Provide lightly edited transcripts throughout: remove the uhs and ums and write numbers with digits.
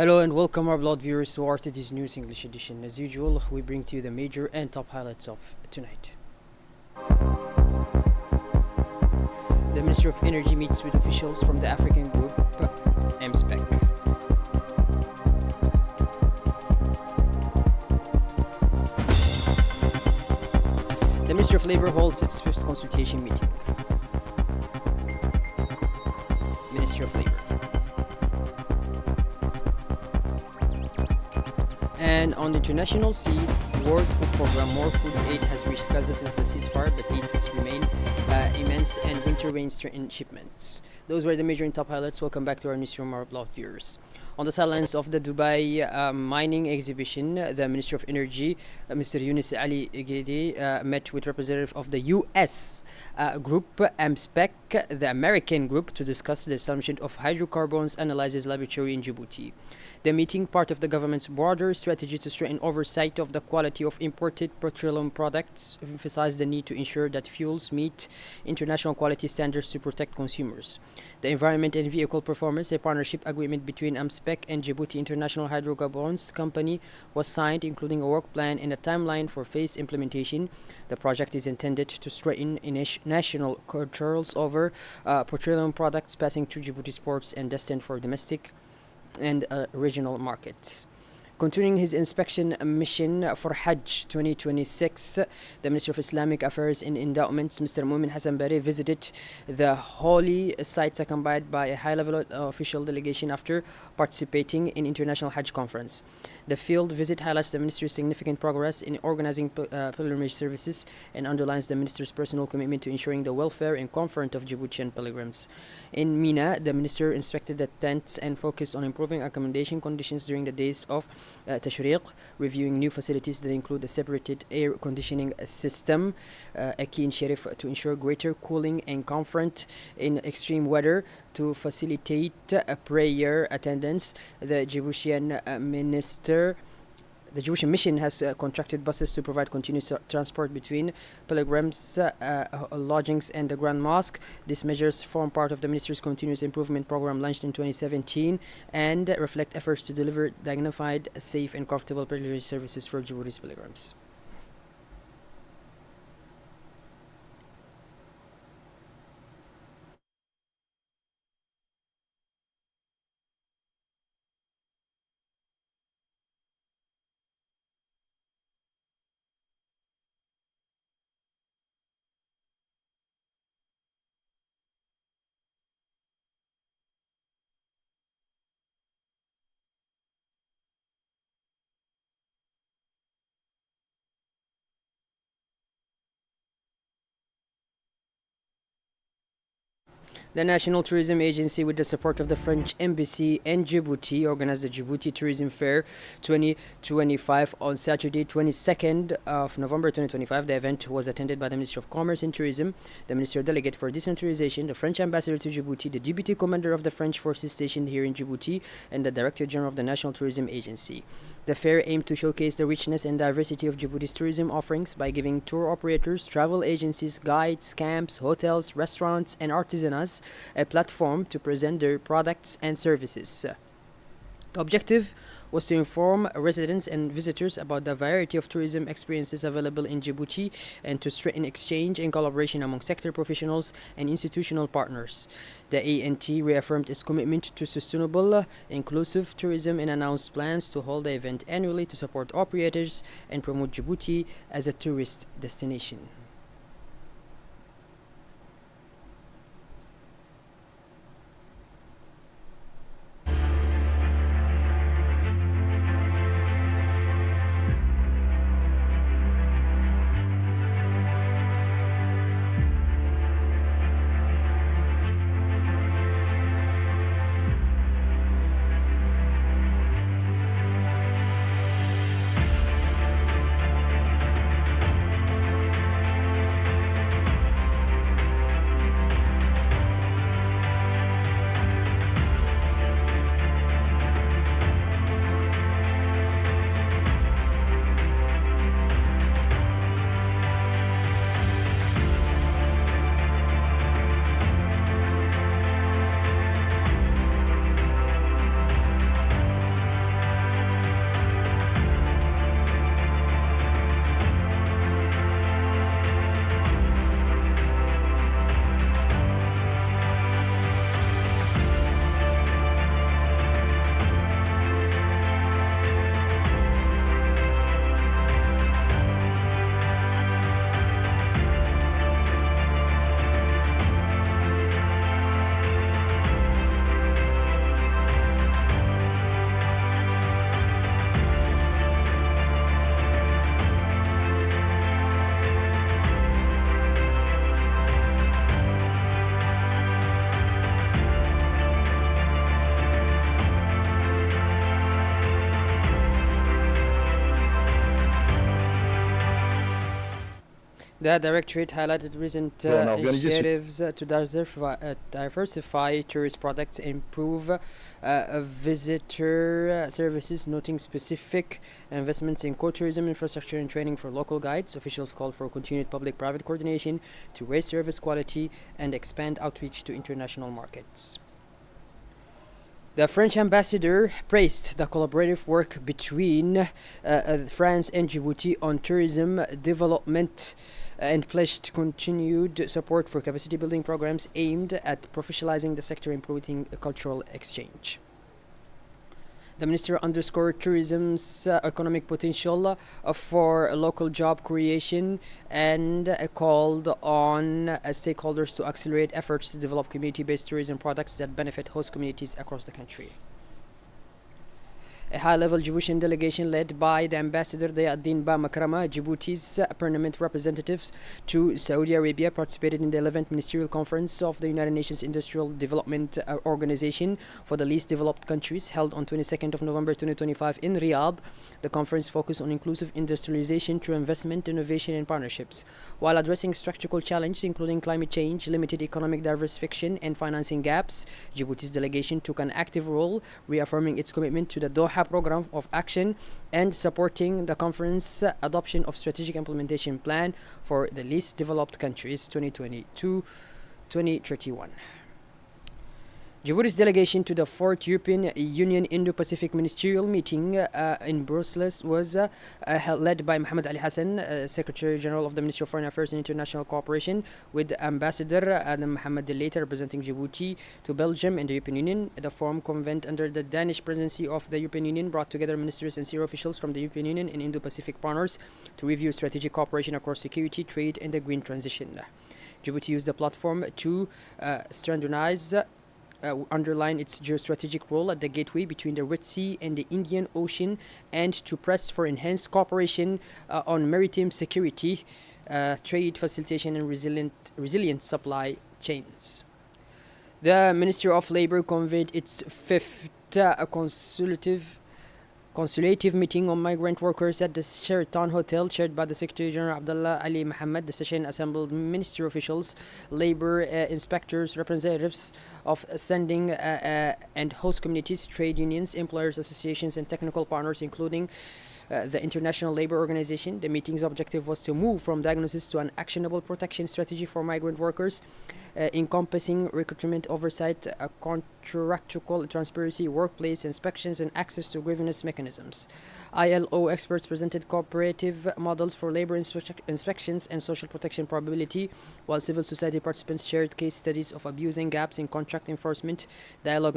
Hello and welcome our blood viewers to RTD's News English edition. As usual, we bring to you the major and top highlights of tonight. The Ministry of Energy meets with officials from the African group MSPEC. The Ministry of Labour holds its fifth consultation meeting. Ministry of Labour. And on the international scene, World Food Program, more food aid has reached Gaza since the ceasefire, but needs remain immense and winter rains threaten shipments. Those were the major and top highlights. Welcome back to our newsroom, our beloved viewers. On the sidelines of the Dubai mining exhibition, the Minister of Energy, Mr. Yunus Ali Ghedi, met with representative of the U.S. Group, MSPEC, the American group, to discuss the establishment of hydrocarbons analysis laboratory in Djibouti. The meeting, part of the government's broader strategy to strengthen oversight of the quality of imported petroleum products, emphasized the need to ensure that fuels meet international quality standards to protect consumers. The Environment and Vehicle Performance, a partnership agreement between AMSPEC and Djibouti International Hydrocarbons Company, was signed, including a work plan and a timeline for phased implementation. The project is intended to strengthen national controls over petroleum products passing through Djibouti's ports and destined for domestic and regional markets. Continuing his inspection mission for Hajj 2026, the Minister of Islamic Affairs and Endowments, Mr. Mumin Hassan Bari, visited the holy sites accompanied by a high-level official delegation after participating in International Hajj Conference. The field visit highlights the Ministry's significant progress in organizing pilgrimage services and underlines the Minister's personal commitment to ensuring the welfare and comfort of Djiboutian pilgrims. In Mina, the Minister inspected the tents and focused on improving accommodation conditions during the days of Tashriq, reviewing new facilities that include a separated air conditioning system, a key initiative to ensure greater cooling and comfort in extreme weather. To facilitate prayer attendance, the Djiboutian mission has contracted buses to provide continuous transport between pilgrims, lodgings, and the Grand Mosque. These measures form part of the Ministry's continuous improvement program launched in 2017 and reflect efforts to deliver dignified, safe, and comfortable pilgrimage services for Djibouti's pilgrims. The National Tourism Agency, with the support of the French Embassy and Djibouti, organized the Djibouti Tourism Fair 2025 on Saturday, 22nd of November 2025. The event was attended by the Ministry of Commerce and Tourism, the Minister Delegate for Decentralization, the French Ambassador to Djibouti, the Deputy Commander of the French forces stationed here in Djibouti, and the Director General of the National Tourism Agency. The fair aimed to showcase the richness and diversity of Djibouti's tourism offerings by giving tour operators, travel agencies, guides, camps, hotels, restaurants, and artisanals a platform to present their products and services. The objective was to inform residents and visitors about the variety of tourism experiences available in Djibouti and to strengthen exchange and collaboration among sector professionals and institutional partners. The ANT reaffirmed its commitment to sustainable, inclusive tourism and announced plans to hold the event annually to support operators and promote Djibouti as a tourist destination. The Directorate highlighted recent Pour en organiser ce- initiatives to diversify tourist products and improve visitor services, noting specific investments in co-tourism infrastructure and training for local guides. Officials called for continued public-private coordination to raise service quality and expand outreach to international markets. The French ambassador praised the collaborative work between France and Djibouti on tourism development and pledged continued support for capacity building programs aimed at professionalizing the sector, improving cultural exchange. The minister underscored tourism's economic potential for local job creation and called on stakeholders to accelerate efforts to develop community-based tourism products that benefit host communities across the country. A high-level Djiboutian delegation led by the ambassador Dayadin Ba Makrama, Djibouti's permanent representatives to Saudi Arabia, participated in the 11th Ministerial Conference of the United Nations Industrial Development Organization for the Least Developed Countries, held on 22nd of November 2025 in Riyadh. The conference focused on inclusive industrialization through investment, innovation, and partnerships, while addressing structural challenges including climate change, limited economic diversification, and financing gaps. Djibouti's delegation took an active role, reaffirming its commitment to the Doha program of action and supporting the conference adoption of strategic implementation plan for the least developed countries 2022-2031. Djibouti's delegation to the 4th European Union Indo-Pacific Ministerial Meeting in Brussels was led by Mohamed Ali Hassan, Secretary General of the Ministry of Foreign Affairs and International Cooperation, with Ambassador Adam Mohamed Delata representing Djibouti to Belgium and the European Union. The forum convened under the Danish presidency of the European Union brought together ministers and senior officials from the European Union and Indo-Pacific partners to review strategic cooperation across security, trade, and the green transition. Djibouti used the platform to underline its geostrategic role at the gateway between the Red Sea and the Indian Ocean, and to press for enhanced cooperation on maritime security, trade facilitation, and resilient supply chains. The Ministry of Labor convened its 5th consultative meeting on migrant workers at the Sheraton Hotel, chaired by the Secretary General Abdullah Ali Mohammed. The session assembled ministry officials, labor inspectors, representatives of sending and host communities, trade unions, employers associations, and technical partners, including the International Labour Organization. The meeting's objective was to move from diagnosis to an actionable protection strategy for migrant workers, encompassing recruitment oversight, contractual transparency, workplace inspections, and access to grievance mechanisms. ILO experts presented cooperative models for labor inspections and social protection probability, while civil society participants shared case studies of abuse and gaps in contract enforcement. Dialogue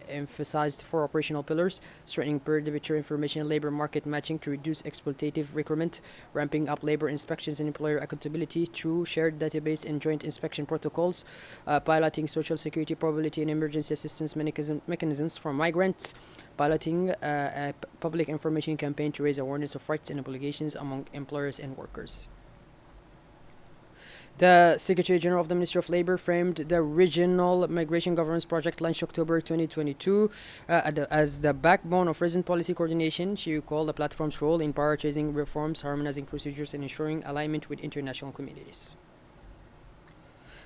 emphasized four operational pillars: strengthening peer-to-peer information, labor market matching to reduce exploitative recruitment, ramping up labor inspections and employer accountability through shared database and joint inspection protocols, piloting social security probability and emergency assistance mechanisms for migrants, piloting a public information campaign to raise awareness of rights and obligations among employers and workers. The Secretary General of the Ministry of Labor framed the Regional Migration Governance Project launched October 2022 as the backbone of resident policy coordination. She recalled the platform's role in prioritizing reforms, harmonizing procedures, and ensuring alignment with international communities.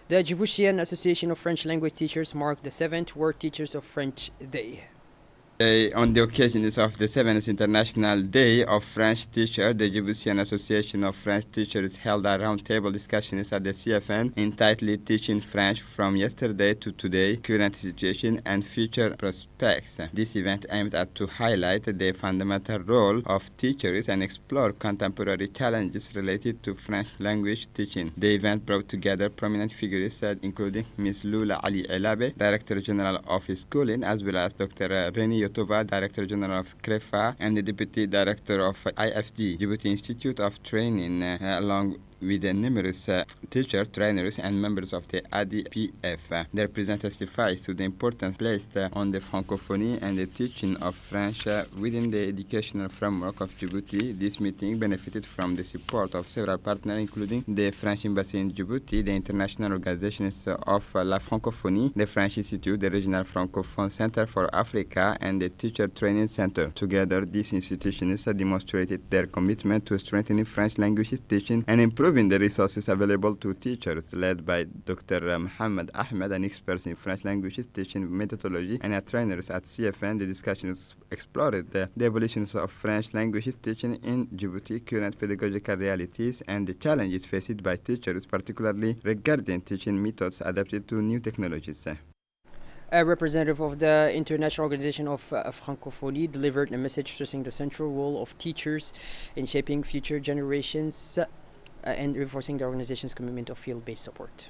The Djiboutian Association of French Language Teachers marked the 7th World Teachers of French Day. On the occasion of the 7th International Day of French Teachers, the Djiboutian Association of French Teachers held a roundtable discussion at the CFN entitled Teaching French from Yesterday to Today, Current Situation and Future Prospects. This event aimed at to highlight the fundamental role of teachers and explore contemporary challenges related to French language teaching. The event brought together prominent figures including Ms. Lula Ali Elabe, Director General of Schooling, as well as Dr. Reni Yotova, Director General of CREFA, and the Deputy Director of IFD, Djibouti Institute of Training, along with the numerous teachers, trainers, and members of the ADPF. Their presence testifies to the importance placed on the Francophonie and the teaching of French within the educational framework of Djibouti. This meeting benefited from the support of several partners, including the French Embassy in Djibouti, the international organizations of La Francophonie, the French Institute, the Regional Francophone Center for Africa, and the Teacher Training Center. Together, these institutions demonstrated their commitment to strengthening French language teaching and improving improving the resources available to teachers, led by Dr. Mohamed Ahmed, an expert in French languages, teaching methodology, and a trainer at CFN. The discussions explored the evolutions of French languages teaching in Djibouti, current pedagogical realities, and the challenges faced by teachers, particularly regarding teaching methods adapted to new technologies. A representative of the International Organization of Francophonie delivered a message stressing the central role of teachers in shaping future generations and reinforcing the organization's commitment of field-based support.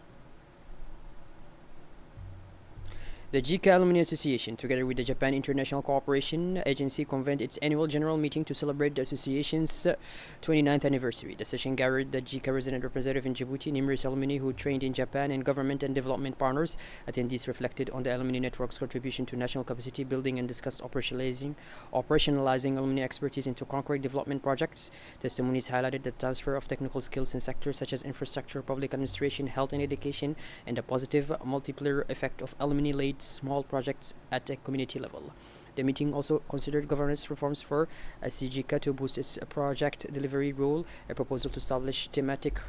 The JICA Alumni Association, together with the Japan International Cooperation Agency, convened its annual general meeting to celebrate the association's 29th anniversary. The session gathered the JICA resident representative in Djibouti, numerous alumni who trained in Japan, and government and development partners. Attendees reflected on the alumni network's contribution to national capacity building and discussed operationalizing alumni expertise into concrete development projects. Testimonies highlighted the transfer of technical skills in sectors such as infrastructure, public administration, health and education, and the positive multiplier effect of alumni-led small projects at a community level. The meeting also considered governance reforms for CJICA to boost its project delivery role, a proposal to establish thematic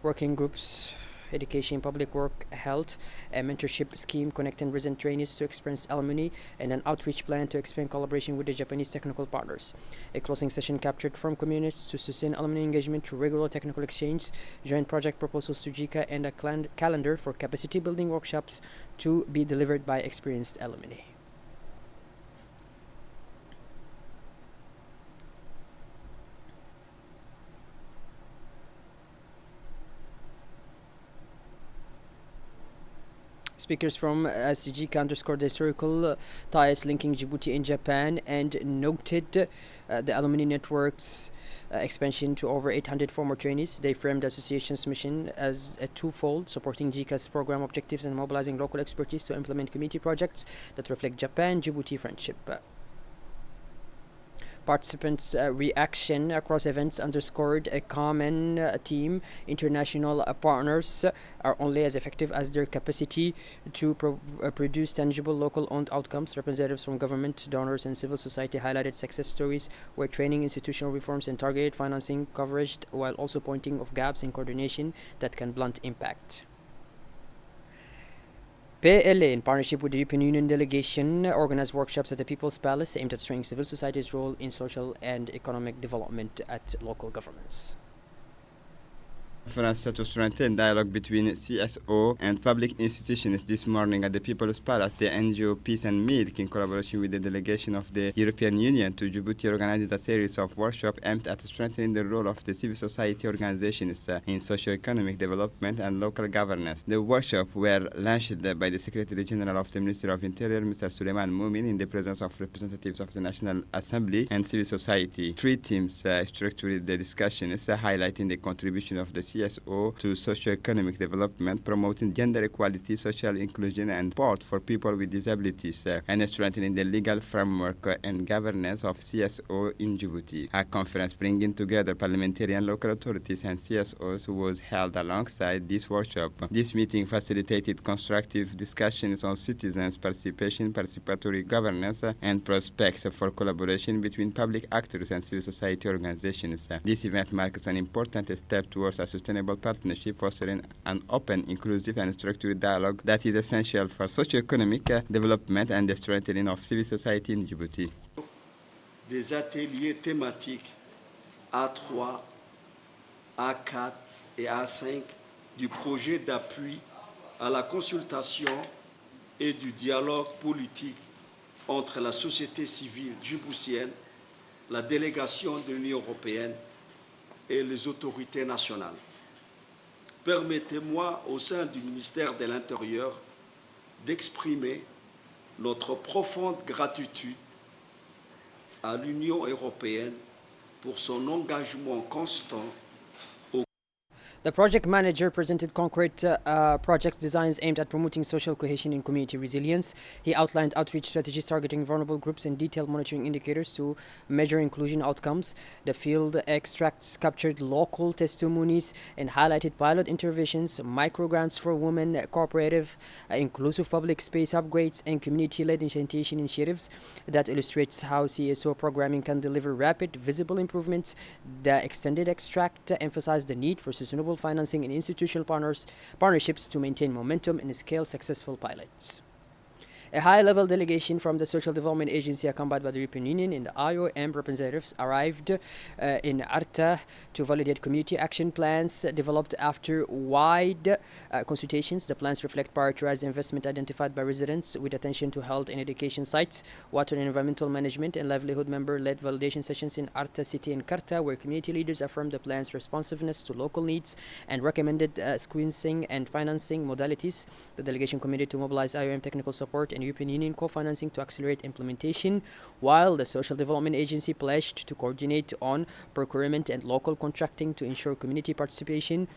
working groups, education, public work, health, a mentorship scheme connecting resident trainees to experienced alumni, and an outreach plan to expand collaboration with the Japanese technical partners. A closing session captured from communities to sustain alumni engagement through regular technical exchange, joint project proposals to JICA, and a calendar for capacity building workshops to be delivered by experienced alumni. Speakers from CJICA underscored the historical ties linking Djibouti and Japan and noted the alumni network's expansion to over 800 former trainees. They framed the association's mission as a twofold, supporting JICA's program objectives and mobilizing local expertise to implement community projects that reflect Japan-Djibouti friendship. Participants' reaction across events underscored a common theme. International partners are only as effective as their capacity to produce tangible local-owned outcomes. Representatives from government, donors, and civil society highlighted success stories where training, institutional reforms, and targeted financing coveraged, while also pointing of gaps in coordination that can blunt impact. PLA, in partnership with the European Union delegation, organized workshops at the People's Palace aimed at strengthening civil society's role in social and economic development at local governments. France to strengthen dialogue between CSO and public institutions this morning at the People's Palace. The NGO Peace and Milk, in collaboration with the delegation of the European Union to Djibouti, organized a series of workshops aimed at strengthening the role of the civil society organizations in socio-economic development and local governance. The workshops were launched by the Secretary General of the Ministry of Interior, Mr. Suleiman Moumin, in the presence of representatives of the National Assembly and civil society. Three teams structured the discussions, highlighting the contribution of the CSO to socio-economic development, promoting gender equality, social inclusion, and support for people with disabilities, and strengthening the legal framework and governance of CSO in Djibouti. A conference bringing together parliamentary and local authorities and CSOs was held alongside this workshop. This meeting facilitated constructive discussions on citizens' participation, participatory governance, and prospects for collaboration between public actors and civil society organizations. This event marks an important step towards a sustainable partnership, fostering an open, inclusive, and structured dialogue that is essential for socio-economic development and the strengthening of civil society in Djibouti. Des ateliers thématiques A3, A4 et A5 du projet d'appui à la consultation et du dialogue politique entre la société civile djiboutienne, la délégation de l'Union européenne et les autorités nationales. Permettez-moi, au sein du ministère de l'Intérieur, d'exprimer notre profonde gratitude à l'Union européenne pour son engagement constant. The project manager presented concrete project designs aimed at promoting social cohesion and community resilience. He outlined outreach strategies targeting vulnerable groups and detailed monitoring indicators to measure inclusion outcomes. The field extracts captured local testimonies and highlighted pilot interventions, microgrants for women, cooperative, inclusive public space upgrades, and community-led sanitation initiatives that illustrates how CSO programming can deliver rapid, visible improvements. The extended extract emphasized the need for sustainable global financing and institutional partnerships to maintain momentum and scale successful pilots. A high-level delegation from the Social Development Agency, accompanied by the European Union and the IOM representatives, arrived in Arta to validate community action plans developed after wide consultations. The plans reflect prioritized investment identified by residents with attention to health and education sites, water and environmental management, and livelihood member-led validation sessions in Arta City and Karta, where community leaders affirmed the plan's responsiveness to local needs and recommended sequencing and financing modalities. The delegation committed to mobilize IOM technical support and European Union co-financing to accelerate implementation, while the Social Development Agency pledged to coordinate on procurement and local contracting to ensure community participation.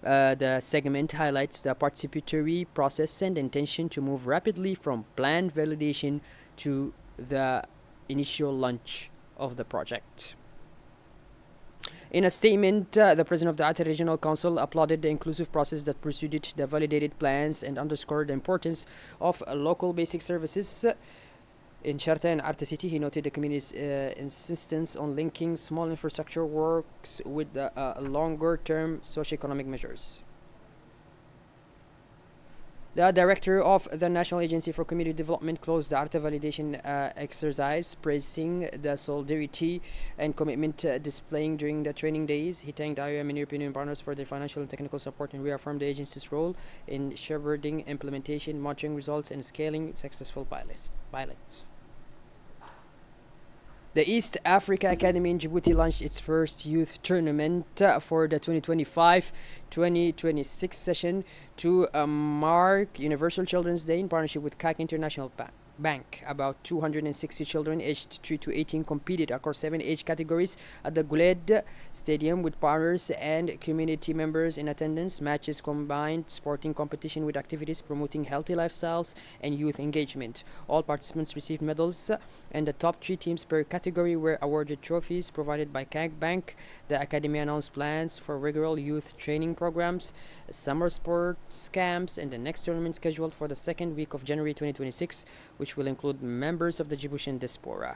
The segment highlights the participatory process and intention to move rapidly from planned validation to the initial launch of the project. In a statement, the president of the Arta Regional Council applauded the inclusive process that preceded the validated plans and underscored the importance of local basic services. In Sharta and Arta City, he noted the community's insistence on linking small infrastructure works with longer-term socio-economic measures. The director of the National Agency for Community Development closed the Arta validation exercise, praising the solidarity and commitment displaying during the training days. He thanked IOM and European Union partners for their financial and technical support and reaffirmed the agency's role in shepherding implementation, monitoring results, and scaling successful pilots. The East Africa Academy in Djibouti launched its first youth tournament for the 2025-2026 session to mark Universal Children's Day in partnership with CAC International Bank. About 260 children aged 3 to 18 competed across 7 age categories at the Guled Stadium, with partners and community members in attendance. Matches combined sporting competition with activities promoting healthy lifestyles and youth engagement. All participants received medals, and the top 3 teams per category were awarded trophies provided by CAG Bank. The Academy announced plans for regular youth training programs, summer sports camps, and the next tournament scheduled for the second week of January 2026, which will include members of the Djiboutian diaspora.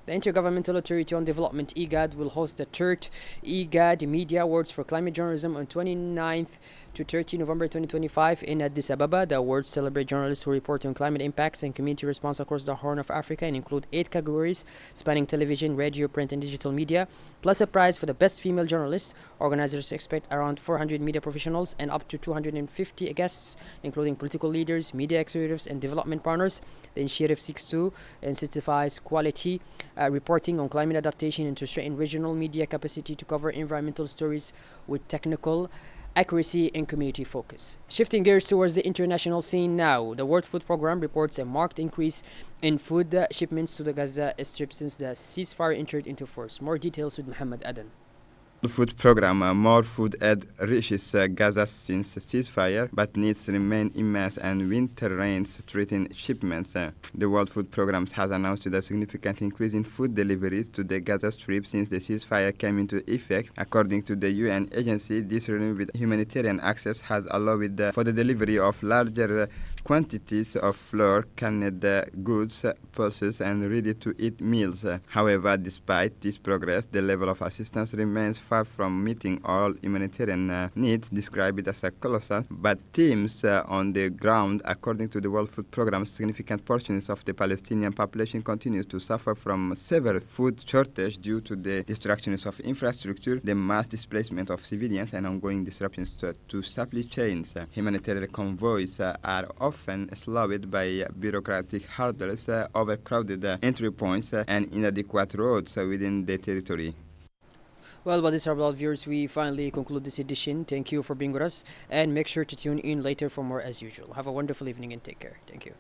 The Intergovernmental Authority on Development, IGAD, will host the third IGAD Media Awards for Climate Journalism on 29th to 30 November 2025 in Addis Ababa. The awards celebrate journalists who report on climate impacts and community response across the Horn of Africa and include 8 categories spanning television, radio, print, and digital media, plus a prize for the best female journalist. Organizers expect around 400 media professionals and up to 250 guests, including political leaders, media executives, and development partners. The initiative seeks to incentivize quality reporting on climate adaptation and to strengthen regional media capacity to cover environmental stories with technical accuracy and community focus. Shifting gears towards the international scene now, the World Food Programme reports a marked increase in food shipments to the Gaza Strip since the ceasefire entered into force. More details with Muhammad Adan. The food program, more food aid reaches Gaza since ceasefire, but needs remain immense and winter rains threaten shipments. The World Food Programme has announced a significant increase in food deliveries to the Gaza Strip since the ceasefire came into effect. According to the UN agency, this renewed humanitarian access has allowed for the delivery of larger quantities of flour, canned goods, pulses, and ready-to-eat meals. However, despite this progress, the level of assistance remains far from meeting all humanitarian needs, described as a colossal. But teams on the ground, according to the World Food Programme, significant portions of the Palestinian population continues to suffer from severe food shortage due to the destructions of infrastructure, the mass displacement of civilians, and ongoing disruptions to supply chains. Humanitarian convoys are often slowed by bureaucratic hurdles, overcrowded entry points, and inadequate roads within the territory. Well, but these are all viewers, we finally conclude this edition. Thank you for being with us, and make sure to tune in later for more as usual. Have a wonderful evening and take care. Thank you.